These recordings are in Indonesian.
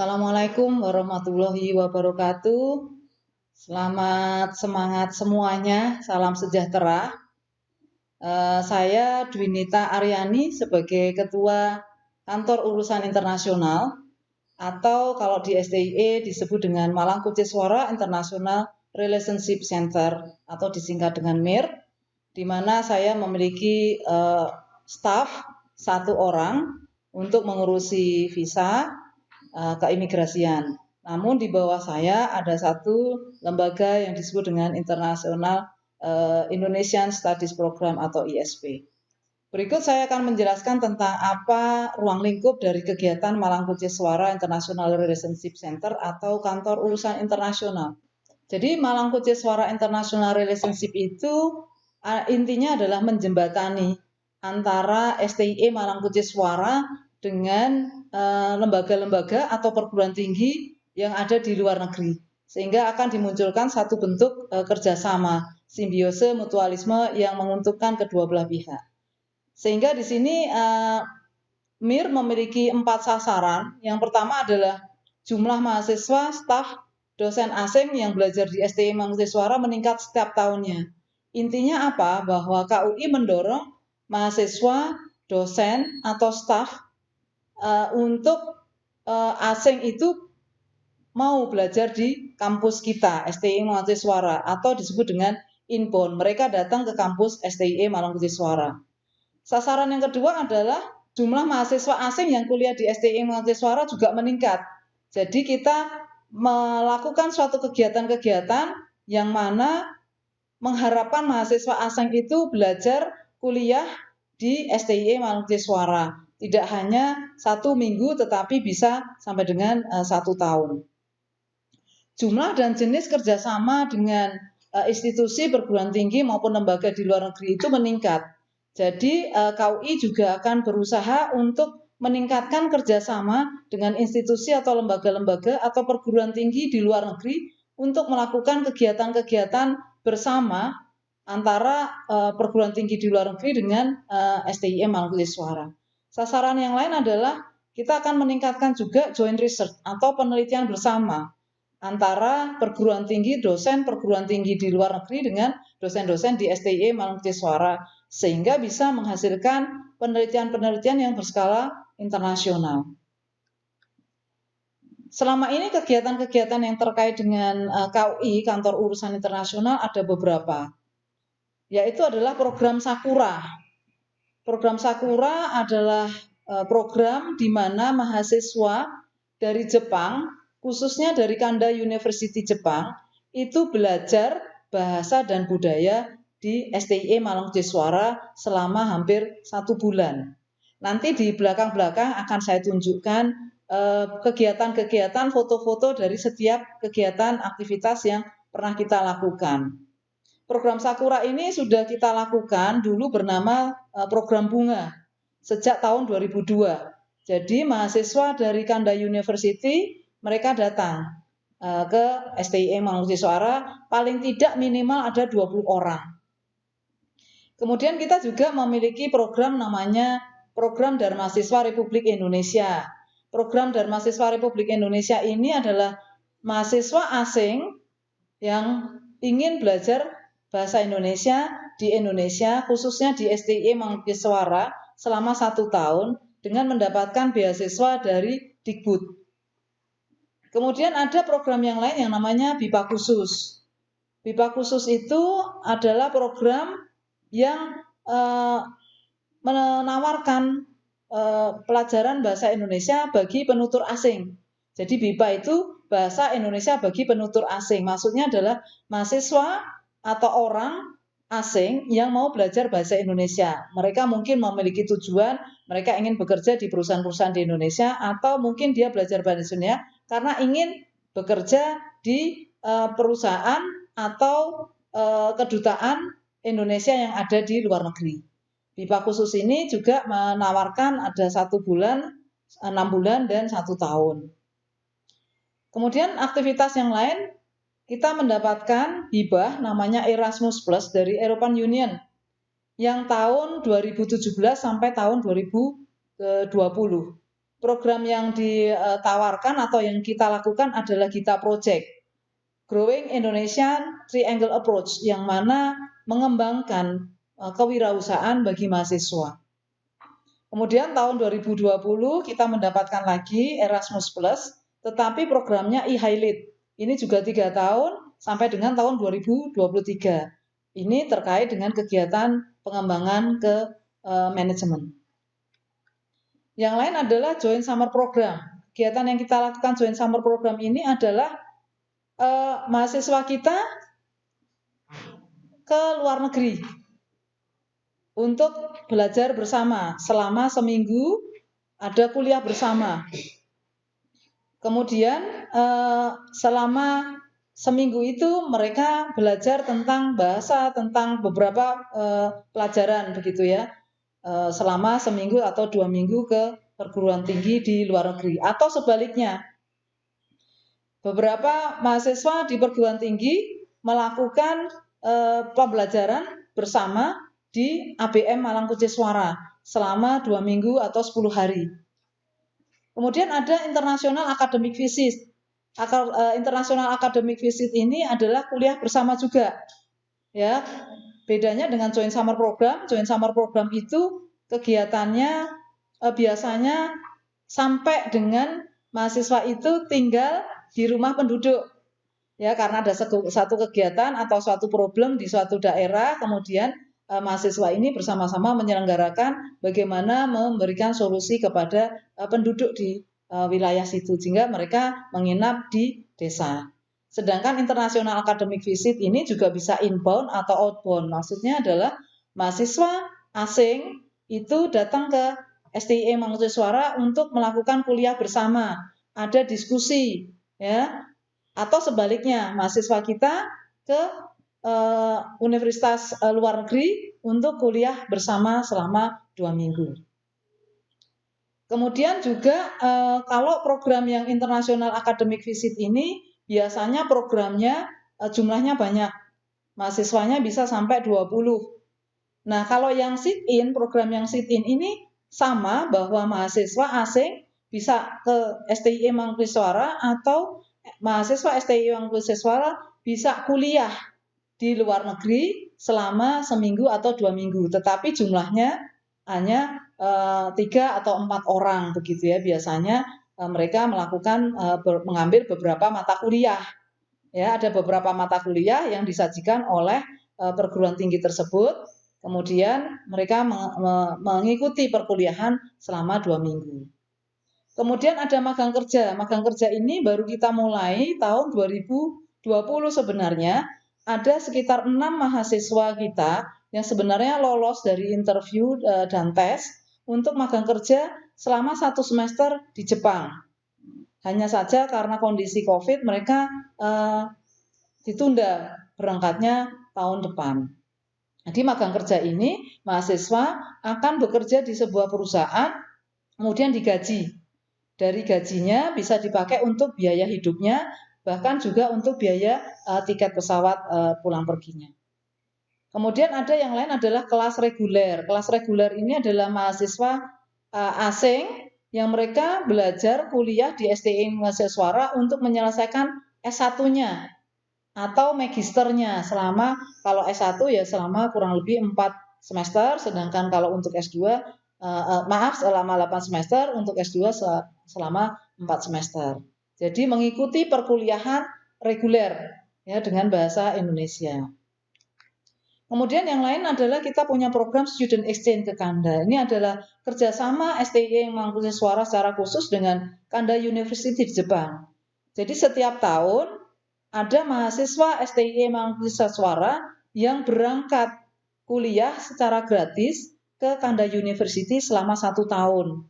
Assalamualaikum warahmatullahi wabarakatuh. Selamat semangat semuanya, salam sejahtera. Saya Dwinita Aryani sebagai Ketua Kantor Urusan Internasional atau kalau di SDIE disebut dengan Malang Kuchiswara International Relationship Center atau disingkat dengan MIR, di mana saya memiliki staf 1 orang untuk mengurusi visa keimigrasian. Namun di bawah saya ada satu lembaga yang disebut dengan International Indonesian Studies Program atau ISP. Berikut saya akan menjelaskan tentang apa ruang lingkup dari kegiatan Malang Kuchiswara International Relationship Center atau Kantor Urusan Internasional. Jadi Malang Kuchiswara International Relationship itu intinya adalah menjembatani antara STIE Malang Kuchiswara dengan lembaga-lembaga atau perguruan tinggi yang ada di luar negeri, sehingga akan dimunculkan satu bentuk kerjasama, simbiose mutualisme yang menguntungkan kedua belah pihak. Sehingga di sini MIR memiliki 4 sasaran. Yang pertama adalah jumlah mahasiswa, staf, dosen asing yang belajar di STIE Malang Kuchiswara meningkat setiap tahunnya. Intinya apa? Bahwa KUI mendorong mahasiswa, dosen, atau staf untuk asing itu mau belajar di kampus kita, STIE Malang Kuchiswara, atau disebut dengan inbound. Mereka datang ke kampus STIE Malang Kuchiswara. Sasaran yang kedua adalah jumlah mahasiswa asing yang kuliah di STIE Malang Kuchiswara juga meningkat. Jadi kita melakukan suatu kegiatan-kegiatan yang mana mengharapkan mahasiswa asing itu belajar kuliah di STIE Malang Kuchiswara. Tidak hanya 1 minggu tetapi bisa sampai dengan 1 tahun. Jumlah dan jenis kerjasama dengan institusi perguruan tinggi maupun lembaga di luar negeri itu meningkat. Jadi KUI juga akan berusaha untuk meningkatkan kerjasama dengan institusi atau lembaga-lembaga atau perguruan tinggi di luar negeri untuk melakukan kegiatan-kegiatan bersama antara perguruan tinggi di luar negeri dengan STIE Malang Kuchiswara. Sasaran yang lain adalah kita akan meningkatkan juga joint research atau penelitian bersama antara perguruan tinggi, dosen perguruan tinggi di luar negeri dengan dosen-dosen di STIE Malang Kuchiswara, sehingga bisa menghasilkan penelitian-penelitian yang berskala internasional. Selama ini kegiatan-kegiatan yang terkait dengan KUI, Kantor Urusan Internasional, ada beberapa, yaitu adalah program Sakura. Program Sakura adalah program di mana mahasiswa dari Jepang, khususnya dari Kanda University Jepang, itu belajar bahasa dan budaya di STIE Malang Kuchiswara selama hampir 1 bulan. Nanti di belakang-belakang akan saya tunjukkan kegiatan-kegiatan, foto-foto dari setiap kegiatan aktivitas yang pernah kita lakukan. Program Sakura ini sudah kita lakukan dulu bernama program bunga sejak tahun 2002. Jadi mahasiswa dari Kanda University mereka datang ke STIE Malang Kuchiswara, paling tidak minimal ada 20 orang. Kemudian kita juga memiliki program namanya Program Dharmasiswa Republik Indonesia. Program Dharmasiswa Republik Indonesia ini adalah mahasiswa asing yang ingin belajar bahasa Indonesia di Indonesia, khususnya di STIE Malang Kuchiswara selama 1 tahun dengan mendapatkan beasiswa dari Dikbud. Kemudian ada program yang lain yang namanya BIPA Khusus. BIPA Khusus itu adalah program yang menawarkan pelajaran bahasa Indonesia bagi penutur asing. Jadi BIPA itu bahasa Indonesia bagi penutur asing. Maksudnya adalah mahasiswa atau orang asing yang mau belajar bahasa Indonesia. Mereka mungkin memiliki tujuan, mereka ingin bekerja di perusahaan-perusahaan di Indonesia, atau mungkin dia belajar bahasa Indonesia karena ingin bekerja di perusahaan atau kedutaan Indonesia yang ada di luar negeri. BIPA Khusus ini juga menawarkan ada 1 bulan, 6 bulan, dan 1 tahun. Kemudian aktivitas yang lain, kita mendapatkan hibah namanya Erasmus Plus dari European Union yang tahun 2017 sampai tahun 2020. program yang ditawarkan atau yang kita lakukan adalah GITA Project, Growing Indonesian Triangle Approach, yang mana mengembangkan kewirausahaan bagi mahasiswa. Kemudian tahun 2020 kita mendapatkan lagi Erasmus Plus, tetapi programnya e-Highlight. Ini juga 3 tahun sampai dengan tahun 2023. Ini terkait dengan kegiatan pengembangan ke manajemen. Yang lain adalah Joint Summer Program. Kegiatan yang kita lakukan Joint Summer Program ini adalah mahasiswa kita ke luar negeri untuk belajar bersama selama seminggu, ada kuliah bersama. Kemudian selama seminggu itu mereka belajar tentang bahasa, tentang beberapa pelajaran begitu ya. Selama seminggu atau 2 minggu ke perguruan tinggi di luar negeri. Atau sebaliknya, beberapa mahasiswa di perguruan tinggi melakukan pembelajaran bersama di ABM Malangkuceswara selama 2 minggu atau 10 hari. Kemudian ada International Academic Visit. International Academic Visit ini adalah kuliah bersama juga. Ya, bedanya dengan Joint Summer Program. Joint Summer Program itu kegiatannya biasanya sampai dengan mahasiswa itu tinggal di rumah penduduk. Ya, karena ada satu kegiatan atau suatu problem di suatu daerah, kemudian mahasiswa ini bersama-sama menyelenggarakan bagaimana memberikan solusi kepada penduduk di wilayah situ, sehingga mereka menginap di desa. Sedangkan International Academic Visit ini juga bisa inbound atau outbound. Maksudnya adalah mahasiswa asing itu datang ke STIE Malangkuceswara untuk melakukan kuliah bersama, ada diskusi, ya. Atau sebaliknya, mahasiswa kita ke universitas luar negeri untuk kuliah bersama selama 2 minggu. Kemudian juga kalau program yang International Academic Visit ini biasanya programnya jumlahnya banyak, mahasiswanya bisa sampai 20. Nah, kalau yang sit-in, program yang sit-in ini sama bahwa mahasiswa asing bisa ke STIE Malangkuceswara atau mahasiswa STIE Malangkuceswara bisa kuliah di luar negeri selama seminggu atau 2 minggu, tetapi jumlahnya hanya 3 atau 4 orang begitu ya. Biasanya mereka melakukan mengambil beberapa mata kuliah. Ya, ada beberapa mata kuliah yang disajikan oleh perguruan tinggi tersebut. Kemudian mereka mengikuti perkuliahan selama 2 minggu. Kemudian ada magang kerja. Magang kerja ini baru kita mulai tahun 2020 sebenarnya. Ada sekitar 6 mahasiswa kita yang sebenarnya lolos dari interview dan tes untuk magang kerja selama 1 semester di Jepang. Hanya saja karena kondisi COVID mereka ditunda berangkatnya tahun depan. Jadi magang kerja ini mahasiswa akan bekerja di sebuah perusahaan, kemudian digaji. Dari gajinya bisa dipakai untuk biaya hidupnya, bahkan juga untuk biaya tiket pesawat pulang perginya. Kemudian ada yang lain adalah kelas reguler. Kelas reguler ini adalah mahasiswa asing yang mereka belajar kuliah di STIE Malangkuceswara untuk menyelesaikan S1-nya atau magisternya selama, kalau S1 ya selama kurang lebih 4 semester, sedangkan kalau untuk S2 selama 8 semester, untuk S2 selama 4 semester. Jadi mengikuti perkuliahan reguler ya dengan bahasa Indonesia. Kemudian yang lain adalah kita punya program student exchange ke Kanda. Ini adalah kerjasama STIE Malangkuceswara secara khusus dengan Kanda University di Jepang. Jadi setiap tahun ada mahasiswa STIE Malangkuceswara yang berangkat kuliah secara gratis ke Kanda University selama 1 tahun.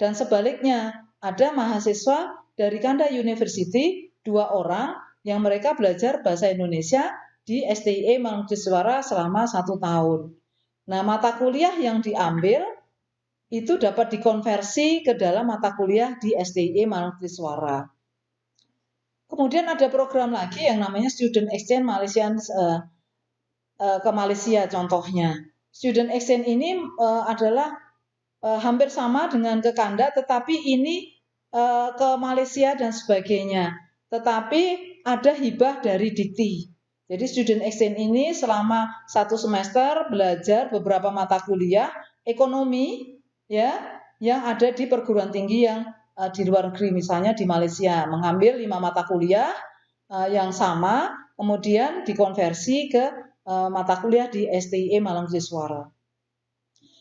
Dan sebaliknya, ada mahasiswa dari Kanda University 2 orang yang mereka belajar bahasa Indonesia di STIE Malangkuceswara selama 1 tahun. Nah, mata kuliah yang diambil itu dapat dikonversi ke dalam mata kuliah di STIE Malangkuceswara. Kemudian ada program lagi yang namanya Student Exchange Malaysian ke Malaysia contohnya. Student Exchange ini adalah hampir sama dengan ke Kanada, tetapi ini ke Malaysia dan sebagainya. Tetapi ada hibah dari Dikti. Jadi student exchange ini selama 1 semester belajar beberapa mata kuliah ekonomi ya yang ada di perguruan tinggi yang di luar negeri, misalnya di Malaysia, mengambil 5 mata kuliah yang sama, kemudian dikonversi ke mata kuliah di STIE Malang Siswara.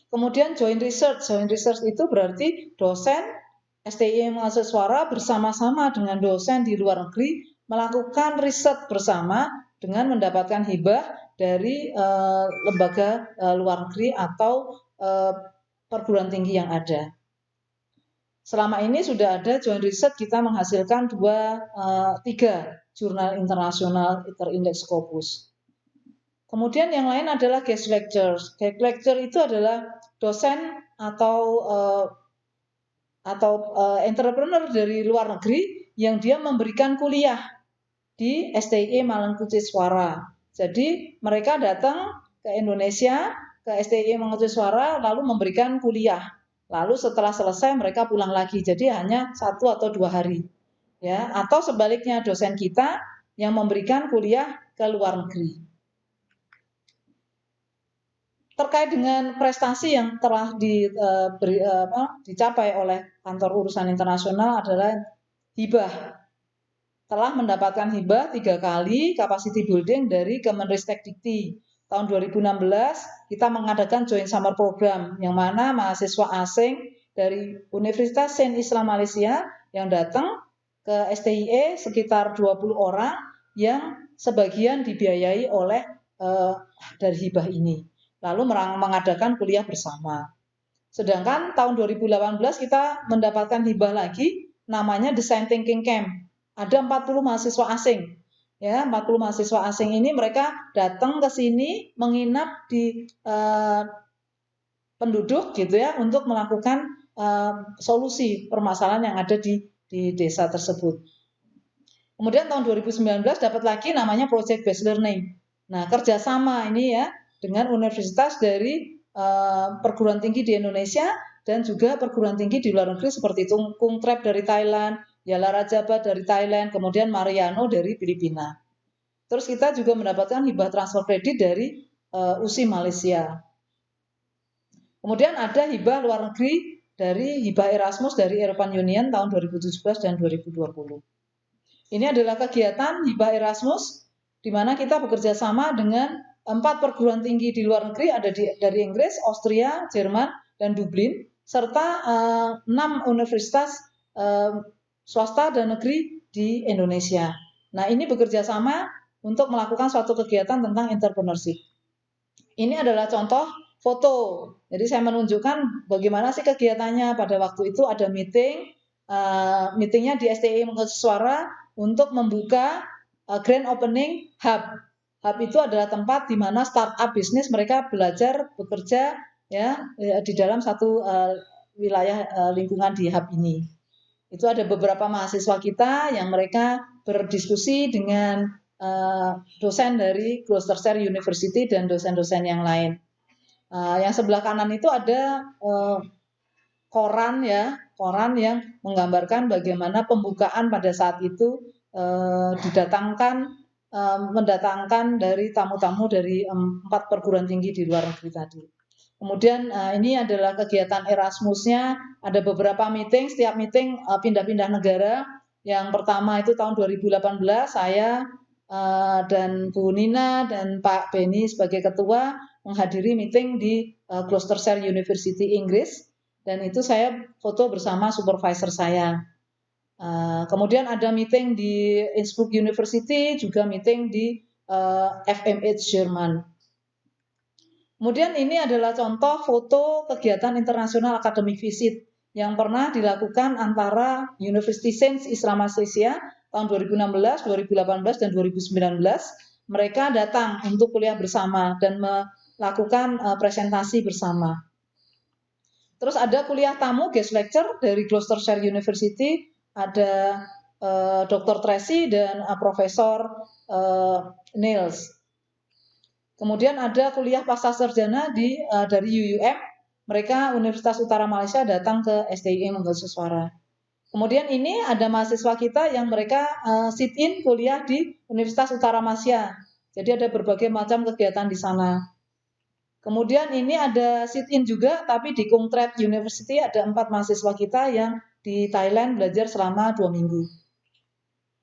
Kemudian joint research itu berarti dosen STIE Malang Siswara bersama-sama dengan dosen di luar negeri melakukan riset bersama dengan mendapatkan hibah dari lembaga luar negeri atau perguruan tinggi yang ada. Selama ini sudah ada joint research, kita menghasilkan 3 jurnal internasional terindeks Scopus. Kemudian yang lain adalah guest lectures. Guest lecture itu adalah dosen atau entrepreneur dari luar negeri yang dia memberikan kuliah di STIE Malang Siswara. Jadi mereka datang ke Indonesia, ke STIE Malang Siswara, lalu memberikan kuliah. Lalu setelah selesai mereka pulang lagi. Jadi hanya 1 atau 2 hari. Ya, atau sebaliknya dosen kita yang memberikan kuliah ke luar negeri. Terkait dengan prestasi yang telah dicapai oleh kantor urusan internasional adalah hibah. Telah mendapatkan hibah 3 kali capacity building dari Kemenristek Dikti. Tahun 2016 kita mengadakan joint summer program yang mana mahasiswa asing dari Universitas Saint Islam Malaysia yang datang ke STIE sekitar 20 orang yang sebagian dibiayai oleh dari hibah ini. Lalu mengadakan kuliah bersama. Sedangkan tahun 2018 kita mendapatkan hibah lagi namanya Design Thinking Camp. Ada 40 mahasiswa asing. Ya, 40 mahasiswa asing ini mereka datang ke sini menginap di penduduk gitu ya untuk melakukan solusi permasalahan yang ada di desa tersebut. Kemudian tahun 2019 dapat lagi namanya Project Based Learning. Nah, kerjasama ini ya dengan universitas dari perguruan tinggi di Indonesia dan juga perguruan tinggi di luar negeri seperti Kung Trep dari Thailand, Yala Rajaba dari Thailand, kemudian Mariano dari Filipina. Terus kita juga mendapatkan hibah transfer kredit dari USI Malaysia. Kemudian ada hibah luar negeri dari hibah Erasmus dari European Union tahun 2017 dan 2020. Ini adalah kegiatan hibah Erasmus di mana kita bekerja sama dengan 4 perguruan tinggi di luar negeri, ada dari Inggris, Austria, Jerman, dan Dublin, serta 6 universitas swasta dan negeri di Indonesia. Nah, ini bekerja sama untuk melakukan suatu kegiatan tentang entrepreneurship. Ini adalah contoh foto. Jadi saya menunjukkan bagaimana sih kegiatannya. Pada waktu itu ada meetingnya di STIE Malang Siswara untuk membuka grand opening hub. Hub itu adalah tempat di mana startup bisnis mereka belajar bekerja ya di dalam satu wilayah lingkungan di hub ini. Itu ada beberapa mahasiswa kita yang mereka berdiskusi dengan dosen dari Gloucestershire University dan dosen-dosen yang lain. Yang sebelah kanan itu ada koran yang menggambarkan bagaimana pembukaan pada saat itu mendatangkan dari tamu-tamu dari 4 perguruan tinggi di luar negeri tadi. Kemudian ini adalah kegiatan Erasmusnya, ada beberapa meeting, setiap meeting pindah-pindah negara. Yang pertama itu tahun 2018 saya dan Bu Nina dan Pak Beni sebagai ketua menghadiri meeting di Gloucestershire University Inggris, dan itu saya foto bersama supervisor saya. Kemudian ada meeting di Innsbruck University, juga meeting di FMH Jerman. Kemudian ini adalah contoh foto kegiatan internasional academic visit yang pernah dilakukan antara University Saint Islam Malaysia tahun 2016, 2018, dan 2019. Mereka datang untuk kuliah bersama dan melakukan presentasi bersama. Terus ada kuliah tamu guest lecture dari Gloucestershire University, ada Dr. Tracy dan Profesor Niels. Kemudian ada kuliah pasca sarjana dari UUM mereka Universitas Utara Malaysia datang ke STIE Mangkuagasar Suara. Kemudian ini ada mahasiswa kita yang mereka sit-in kuliah di Universitas Utara Malaysia. Jadi ada berbagai macam kegiatan di sana. Kemudian ini ada sit-in juga, tapi di Kung Threat University ada 4 mahasiswa kita yang di Thailand belajar selama 2 minggu.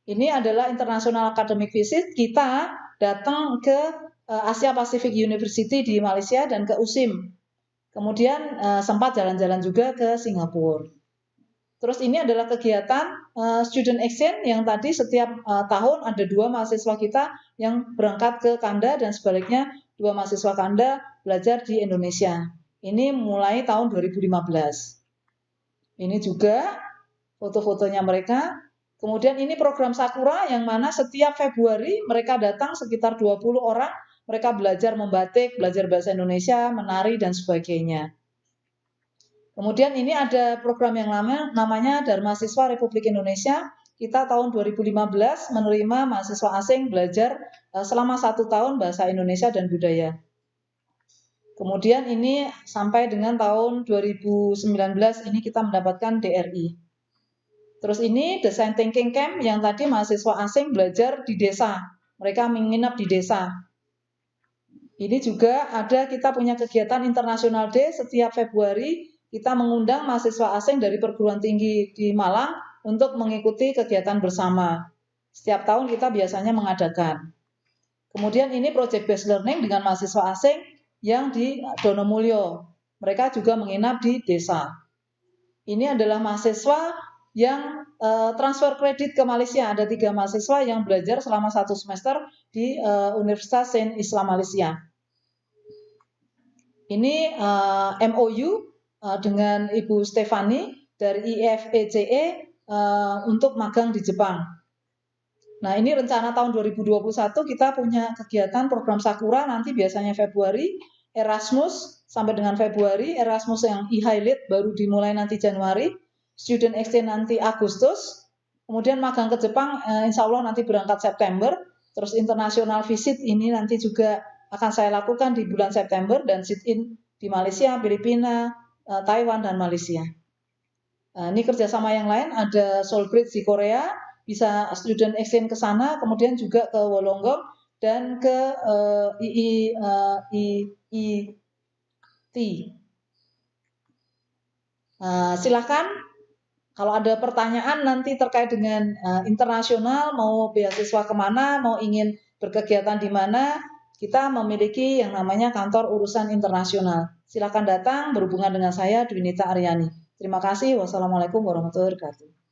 Ini adalah International Academic Visit, kita datang ke Asia Pacific University di Malaysia dan ke USIM. Kemudian sempat jalan-jalan juga ke Singapura. Terus ini adalah kegiatan student exchange yang tadi setiap tahun ada 2 mahasiswa kita yang berangkat ke Kanda dan sebaliknya 2 mahasiswa Kanda belajar di Indonesia. Ini mulai tahun 2015. Ini juga foto-fotonya mereka. Kemudian ini program Sakura yang mana setiap Februari mereka datang sekitar 20 orang. Mereka belajar membatik, belajar bahasa Indonesia, menari, dan sebagainya. Kemudian ini ada program yang namanya Dharma Siswa Republik Indonesia. Kita tahun 2015 menerima mahasiswa asing belajar selama 1 tahun bahasa Indonesia dan budaya. Kemudian ini sampai dengan tahun 2019 ini kita mendapatkan DRI. Terus ini Design Thinking Camp yang tadi mahasiswa asing belajar di desa. Mereka menginap di desa. Ini juga ada kita punya kegiatan International Day setiap Februari. Kita mengundang mahasiswa asing dari perguruan tinggi di Malang untuk mengikuti kegiatan bersama. Setiap tahun kita biasanya mengadakan. Kemudian ini Project Based Learning dengan mahasiswa asing yang di Donomulyo. Mereka juga menginap di desa. Ini adalah mahasiswa yang transfer kredit ke Malaysia. Ada 3 mahasiswa yang belajar selama 1 semester di Universitas Saint Islam Malaysia. Ini MOU dengan Ibu Stefani dari IFECE untuk magang di Jepang. Nah, ini rencana tahun 2021 kita punya kegiatan program Sakura nanti biasanya Februari, Erasmus sampai dengan Februari, Erasmus yang e-highlight baru dimulai nanti Januari, student exchange nanti Agustus, kemudian magang ke Jepang insya Allah nanti berangkat September, terus international visit ini nanti juga akan saya lakukan di bulan September dan sit-in di Malaysia, Filipina, Taiwan, dan Malaysia. Ini kerjasama yang lain, ada Soulbridge di Korea, bisa student exchange ke sana, kemudian juga ke Wollongong dan ke IIT. Silakan kalau ada pertanyaan nanti terkait dengan internasional, mau beasiswa kemana, mau ingin berkegiatan di mana, kita memiliki yang namanya kantor urusan internasional. Silakan datang berhubungan dengan saya, Dwinita Aryani. Terima kasih. Wassalamualaikum warahmatullahi wabarakatuh.